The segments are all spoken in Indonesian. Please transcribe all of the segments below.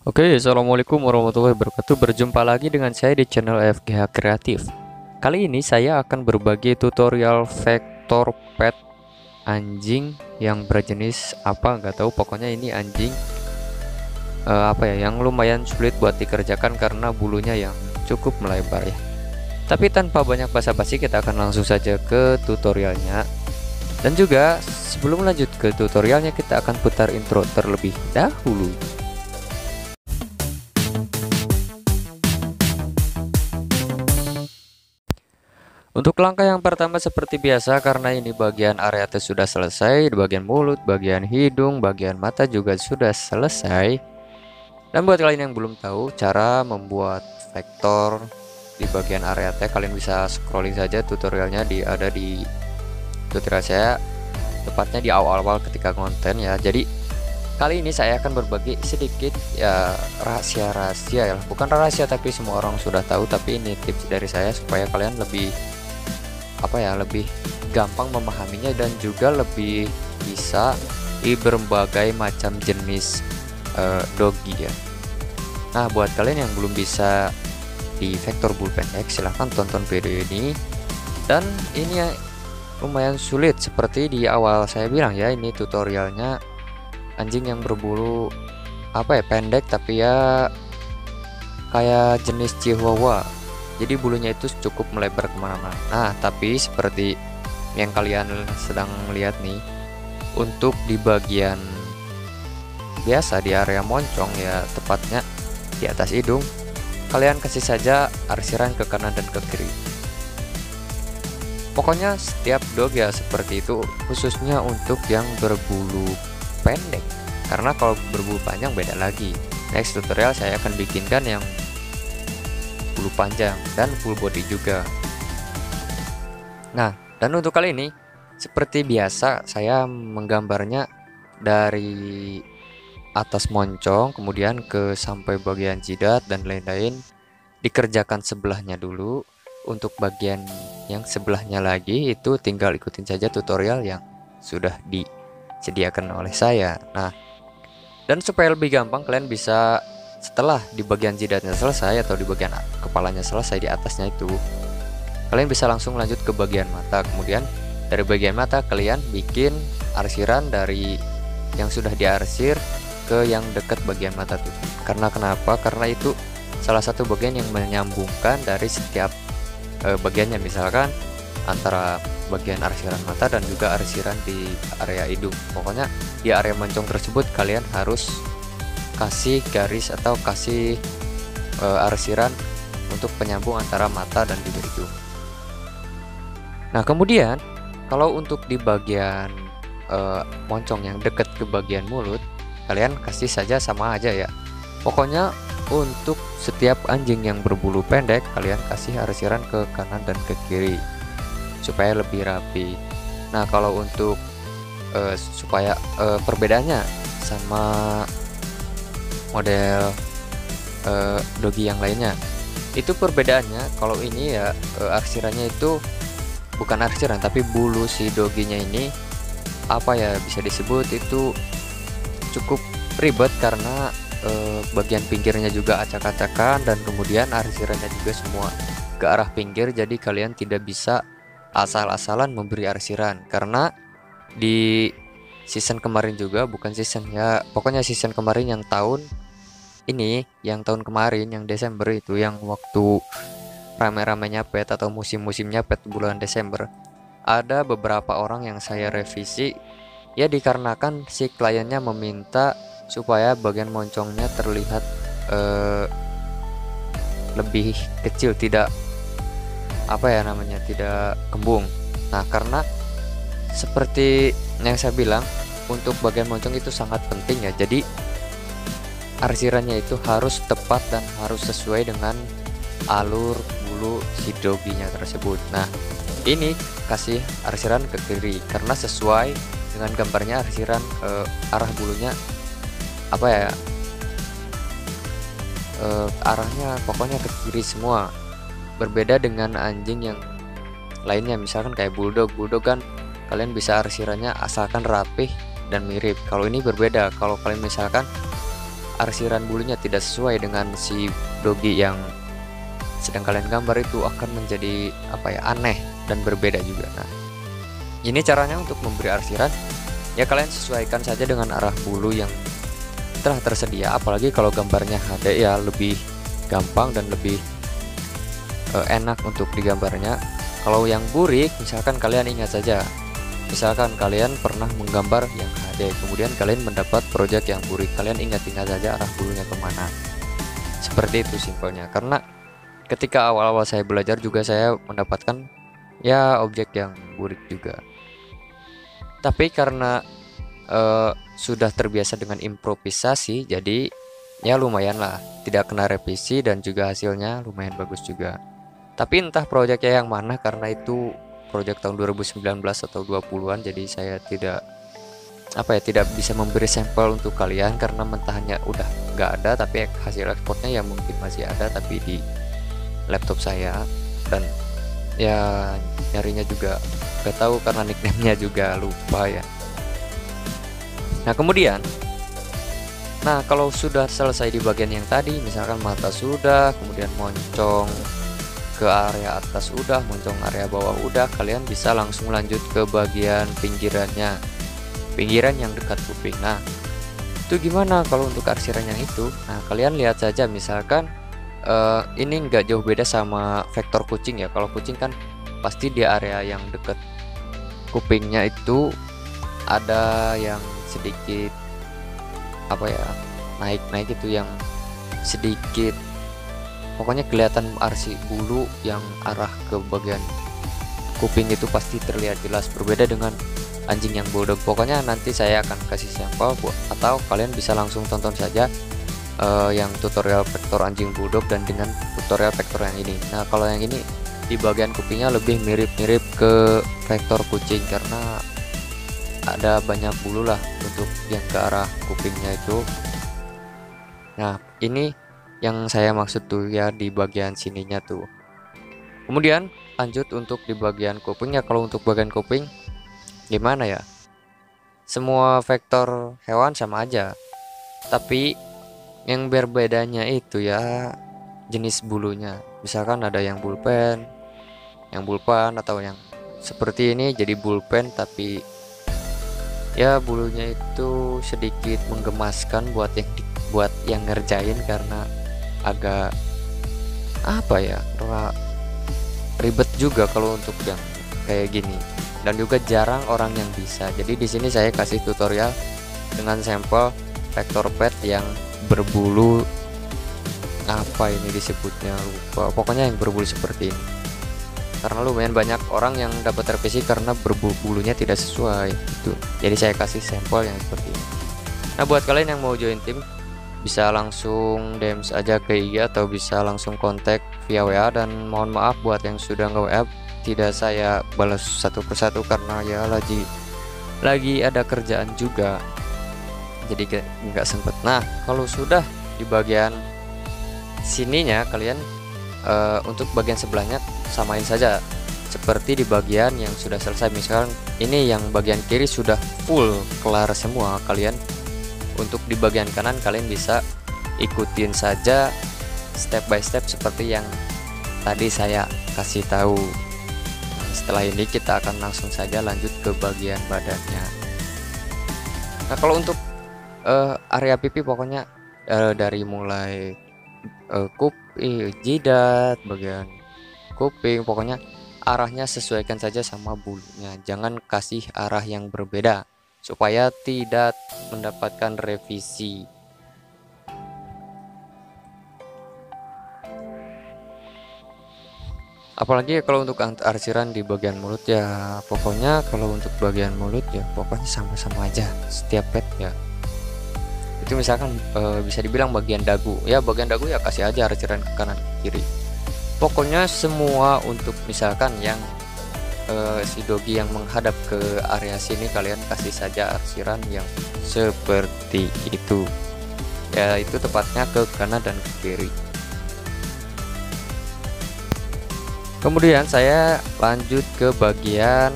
Oke, assalamualaikum warahmatullahi wabarakatuh. Berjumpa lagi dengan saya di channel FGH Kreatif. Kali ini saya akan berbagi tutorial vektor pet anjing yang berjenis apa nggak tahu. Pokoknya ini anjing apa ya yang lumayan sulit buat dikerjakan karena bulunya yang cukup melebar ya. Tapi tanpa banyak basa-basi kita akan langsung saja ke tutorialnya. Dan juga sebelum lanjut ke tutorialnya kita akan putar intro terlebih dahulu. Untuk langkah yang pertama seperti biasa, karena ini bagian area tes sudah selesai, di bagian mulut, bagian hidung, bagian mata juga sudah selesai. Dan buat kalian yang belum tahu cara membuat vektor di bagian area tag, kalian bisa scrolling saja tutorialnya ada di tutorial saya, tepatnya di awal-awal ketika konten ya. Jadi kali ini saya akan berbagi sedikit ya rahasia-rahasia ya, bukan rahasia tapi semua orang sudah tahu, tapi ini tips dari saya supaya kalian lebih lebih gampang memahaminya dan juga lebih bisa di berbagai macam jenis doggy ya. Nah, buat kalian yang belum bisa di vektor bulu pendek, silahkan tonton video ini. Dan ini ya, lumayan sulit seperti di awal saya bilang ya, ini tutorialnya anjing yang berbulu pendek tapi ya kayak jenis Chihuahua. Jadi bulunya itu cukup melebar kemana-mana. Nah, tapi seperti yang kalian sedang lihat nih, untuk di bagian biasa di area moncong ya, tepatnya di atas hidung, kalian kasih saja arsiran ke kanan dan ke kiri. Pokoknya setiap dog ya seperti itu, khususnya untuk yang berbulu pendek. Karena kalau berbulu panjang beda lagi. Next tutorial saya akan bikinkan yang bulu panjang dan full body juga. Nah, dan untuk kali ini seperti biasa saya menggambarnya dari atas moncong kemudian ke sampai bagian jidat dan lain-lain, dikerjakan sebelahnya dulu. Untuk bagian yang sebelahnya lagi itu tinggal ikutin saja tutorial yang sudah disediakan oleh saya. Nah, dan supaya lebih gampang kalian bisa setelah di bagian jidatnya selesai atau di bagian kepalanya selesai, di atasnya itu kalian bisa langsung lanjut ke bagian mata. Kemudian dari bagian mata kalian bikin arsiran dari yang sudah diarsir ke yang dekat bagian mata tuh. Karena kenapa? Karena itu salah satu bagian yang menyambungkan dari setiap bagiannya, misalkan antara bagian arsiran mata dan juga arsiran di area hidung. Pokoknya di area moncong tersebut kalian harus kasih garis atau kasih arsiran untuk penyambung antara mata dan juga hidung. Nah, kemudian kalau untuk di bagian moncong yang dekat ke bagian mulut, kalian kasih saja sama aja ya. Pokoknya untuk setiap anjing yang berbulu pendek kalian kasih arsiran ke kanan dan ke kiri supaya lebih rapi. Nah, kalau untuk supaya perbedaannya sama model doggy yang lainnya, itu perbedaannya kalau ini ya arsirannya itu bukan arsiran tapi bulu si doginya ini bisa disebut itu cukup ribet karena bagian pinggirnya juga acak-acakan dan kemudian arsirannya juga semua ke arah pinggir. Jadi kalian tidak bisa asal-asalan memberi arsiran, karena di season kemarin juga, bukan season ya, pokoknya season kemarin yang tahun ini, yang tahun kemarin yang Desember itu, yang waktu rame-ramenya pet atau musim-musimnya pet bulan Desember, ada beberapa orang yang saya revisi ya, dikarenakan si kliennya meminta supaya bagian moncongnya terlihat lebih kecil, tidak tidak kembung. Nah, karena seperti yang saya bilang, untuk bagian moncong itu sangat penting ya, jadi arsirannya itu harus tepat dan harus sesuai dengan alur bulu si doginya tersebut. Nah, ini kasih arsiran ke kiri karena sesuai dengan gambarnya arsiran arah bulunya arahnya pokoknya ke kiri semua. Berbeda dengan anjing yang lainnya, misalkan kayak bulldog kan kalian bisa arsirannya asalkan rapih dan mirip. Kalau ini berbeda, kalau kalian misalkan arsiran bulunya tidak sesuai dengan si dogi yang sedang kalian gambar, itu akan menjadi apa ya, aneh dan berbeda juga. Nah, ini caranya untuk memberi arsiran. Ya kalian sesuaikan saja dengan arah bulu yang telah tersedia, apalagi kalau gambarnya HD ya lebih gampang dan lebih enak untuk digambarnya. Kalau yang burik, misalkan kalian ingat saja, misalkan kalian pernah menggambar yang HD, kemudian kalian mendapat project yang burik, kalian ingat-ingat saja arah bulunya kemana. Seperti itu simpelnya. Karena ketika awal-awal saya belajar juga saya mendapatkan ya objek yang burik juga. Tapi karena sudah terbiasa dengan improvisasi, jadi ya lumayan lah, tidak kena revisi dan juga hasilnya lumayan bagus juga. Tapi entah proyeknya yang mana, karena itu proyek tahun 2019 atau 20-an, jadi saya tidak tidak bisa memberi sampel untuk kalian karena mentahannya udah nggak ada, tapi hasil ekspornya ya mungkin masih ada tapi di laptop saya, dan ya nyarinya juga gak tahu karena nickname-nya juga lupa ya. Nah kemudian, kalau sudah selesai di bagian yang tadi, misalkan mata sudah, kemudian moncong ke area atas udah, moncong area bawah udah, kalian bisa langsung lanjut ke bagian pinggirannya, pinggiran yang dekat kuping. Nah itu gimana kalau untuk arsiran yang itu? Nah kalian lihat saja, misalkan ini nggak jauh beda sama vektor kucing ya. Kalau kucing kan pasti di area yang dekat kupingnya itu ada yang sedikit naik itu, yang sedikit pokoknya kelihatan arsi bulu yang arah ke bagian kuping itu pasti terlihat jelas, berbeda dengan anjing yang bulldog. Pokoknya nanti saya akan kasih sampel atau kalian bisa langsung tonton saja yang tutorial vektor anjing bulldog dan dengan tutorial vektor yang ini. Nah kalau yang ini di bagian kupingnya lebih mirip-mirip ke vektor kucing karena ada banyak bulu lah untuk yang ke arah kupingnya itu. Nah ini yang saya maksud tuh ya, di bagian sininya tuh. Kemudian lanjut untuk di bagian kupingnya. Kalau untuk bagian kuping gimana ya, semua vektor hewan sama aja, tapi yang berbedanya itu ya jenis bulunya. Misalkan ada yang bulpen atau yang seperti ini jadi bulpen, tapi ya bulunya itu sedikit menggemaskan buat yang ngerjain karena agak ribet juga kalau untuk yang kayak gini, dan juga jarang orang yang bisa. Jadi di sini saya kasih tutorial dengan sampel vektor pet yang berbulu, ini disebutnya lupa, pokoknya yang berbulu seperti ini, karena lumayan banyak orang yang dapat revisi karena bulunya tidak sesuai itu. Jadi saya kasih sampel yang seperti ini. Nah buat kalian yang mau join tim, bisa langsung DM aja ke IG atau bisa langsung kontak via WA, dan mohon maaf buat yang sudah nge-WA tidak saya balas satu persatu karena ya lagi ada kerjaan juga, jadi nggak sempet. Nah kalau sudah di bagian sininya, kalian untuk bagian sebelahnya samain saja seperti di bagian yang sudah selesai. Misalkan ini yang bagian kiri sudah full kelar semua, kalian untuk di bagian kanan kalian bisa ikutin saja step by step seperti yang tadi saya kasih tahu. Setelah ini kita akan langsung saja lanjut ke bagian badannya. Nah kalau untuk area pipi, pokoknya dari mulai kuping, jidat, bagian kuping, pokoknya arahnya sesuaikan saja sama bulunya, jangan kasih arah yang berbeda supaya tidak mendapatkan revisi. Apalagi kalau untuk arsiran di bagian mulut ya, pokoknya kalau untuk bagian mulut ya pokoknya sama-sama aja setiap pet ya. Itu misalkan bisa dibilang bagian dagu ya, bagian dagu ya kasih aja arsiran ke kanan ke kiri. Pokoknya semua untuk misalkan yang si dogi yang menghadap ke area sini, kalian kasih saja arsiran yang seperti itu ya, itu tepatnya ke kanan dan ke kiri. Kemudian saya lanjut ke bagian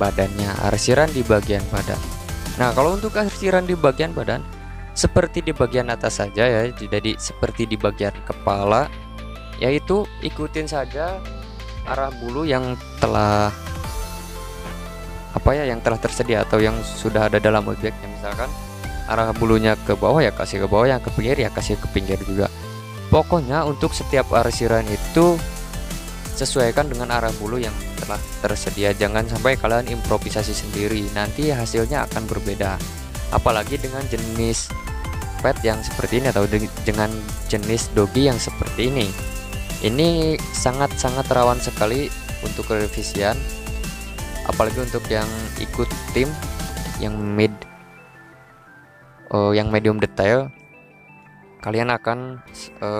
badannya, arsiran di bagian badan. Nah kalau untuk arsiran di bagian badan, seperti di bagian atas saja ya, jadi seperti di bagian kepala, yaitu ikutin saja arah bulu yang telah yang telah tersedia atau yang sudah ada dalam objeknya. Misalkan arah bulunya ke bawah ya kasih ke bawah, yang ke pinggir ya kasih ke pinggir juga. Pokoknya untuk setiap arsiran itu sesuaikan dengan arah bulu yang telah tersedia. Jangan sampai kalian improvisasi sendiri, nanti hasilnya akan berbeda. Apalagi dengan jenis pet yang seperti ini atau dengan jenis dogi yang seperti ini. Ini sangat-sangat rawan sekali untuk revisian, apalagi untuk yang ikut tim yang yang medium detail. Kalian akan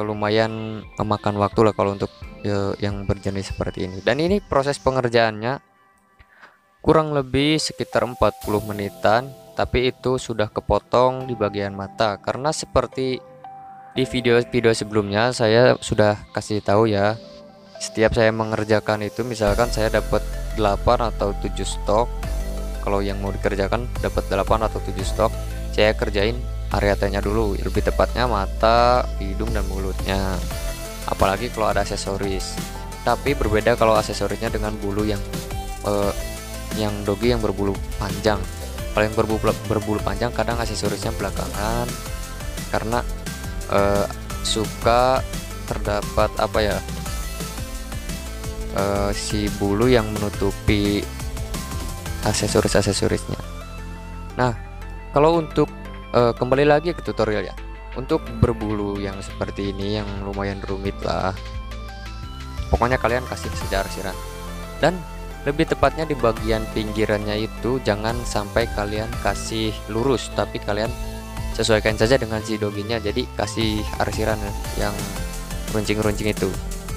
lumayan memakan waktu lah kalau untuk yang berjenis seperti ini. Dan ini proses pengerjaannya kurang lebih sekitar 40 menitan, tapi itu sudah kepotong di bagian mata karena seperti di video-video sebelumnya saya sudah kasih tahu ya. Setiap saya mengerjakan itu, misalkan saya dapat 8 atau 7 stok, kalau yang mau dikerjakan dapat 8 atau 7 stok, saya kerjain area T-nya dulu, lebih tepatnya mata, hidung dan mulutnya. Apalagi kalau ada aksesoris. Tapi berbeda kalau aksesorisnya dengan bulu yang dogi yang berbulu panjang. Kalau yang berbulu panjang kadang aksesorisnya belakangan karena suka terdapat si bulu yang menutupi aksesorisnya. Nah, kalau untuk kembali lagi ke tutorial ya, untuk berbulu yang seperti ini yang lumayan rumit lah, pokoknya kalian kasih saja arsiran, dan lebih tepatnya di bagian pinggirannya itu jangan sampai kalian kasih lurus, tapi kalian sesuaikan saja dengan si doginya. Jadi kasih arsiran yang runcing-runcing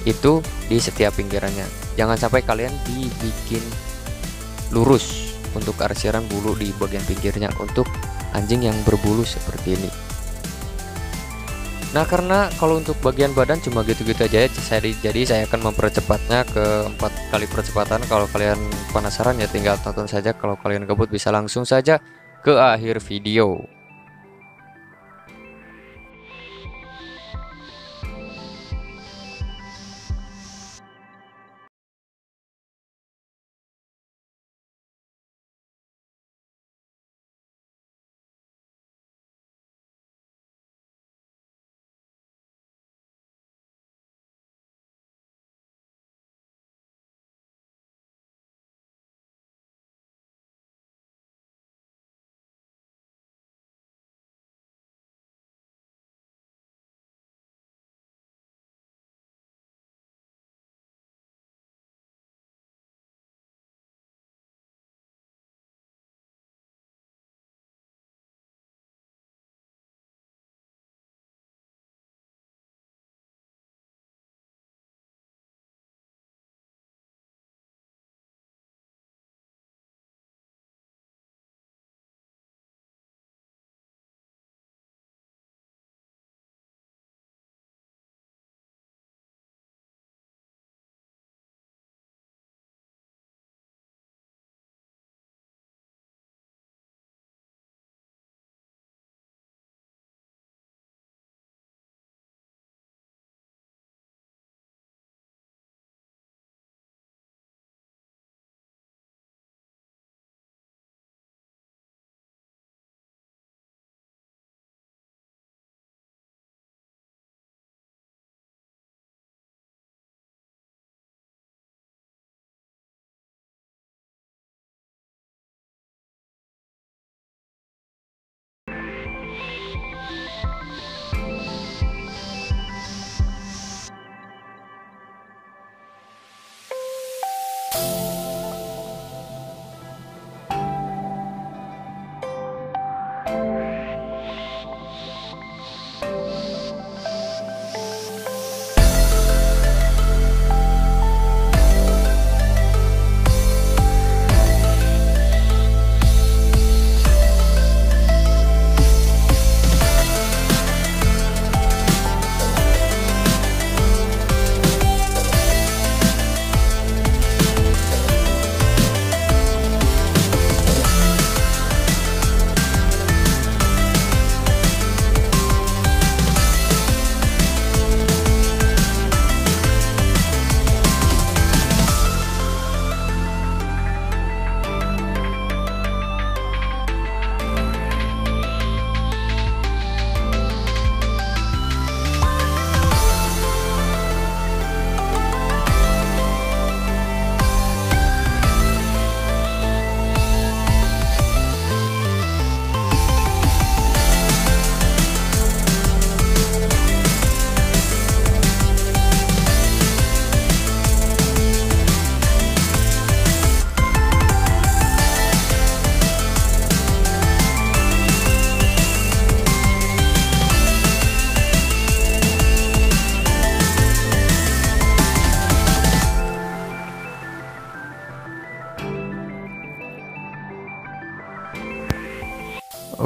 itu di setiap pinggirannya, jangan sampai kalian dibikin lurus untuk arsiran bulu di bagian pinggirnya untuk anjing yang berbulu seperti ini. Nah, karena kalau untuk bagian badan cuma gitu-gitu aja, jadi saya akan mempercepatnya ke 4 kali percepatan. Kalau kalian penasaran ya tinggal tonton saja, kalau kalian gabut bisa langsung saja ke akhir video.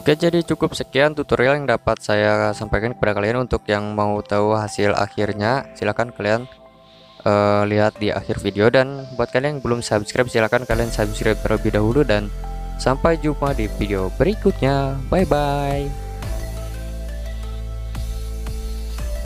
Oke, jadi cukup sekian tutorial yang dapat saya sampaikan kepada kalian. Untuk yang mau tahu hasil akhirnya, silahkan kalian lihat di akhir video, dan buat kalian yang belum subscribe silahkan kalian subscribe terlebih dahulu, dan sampai jumpa di video berikutnya. Bye bye.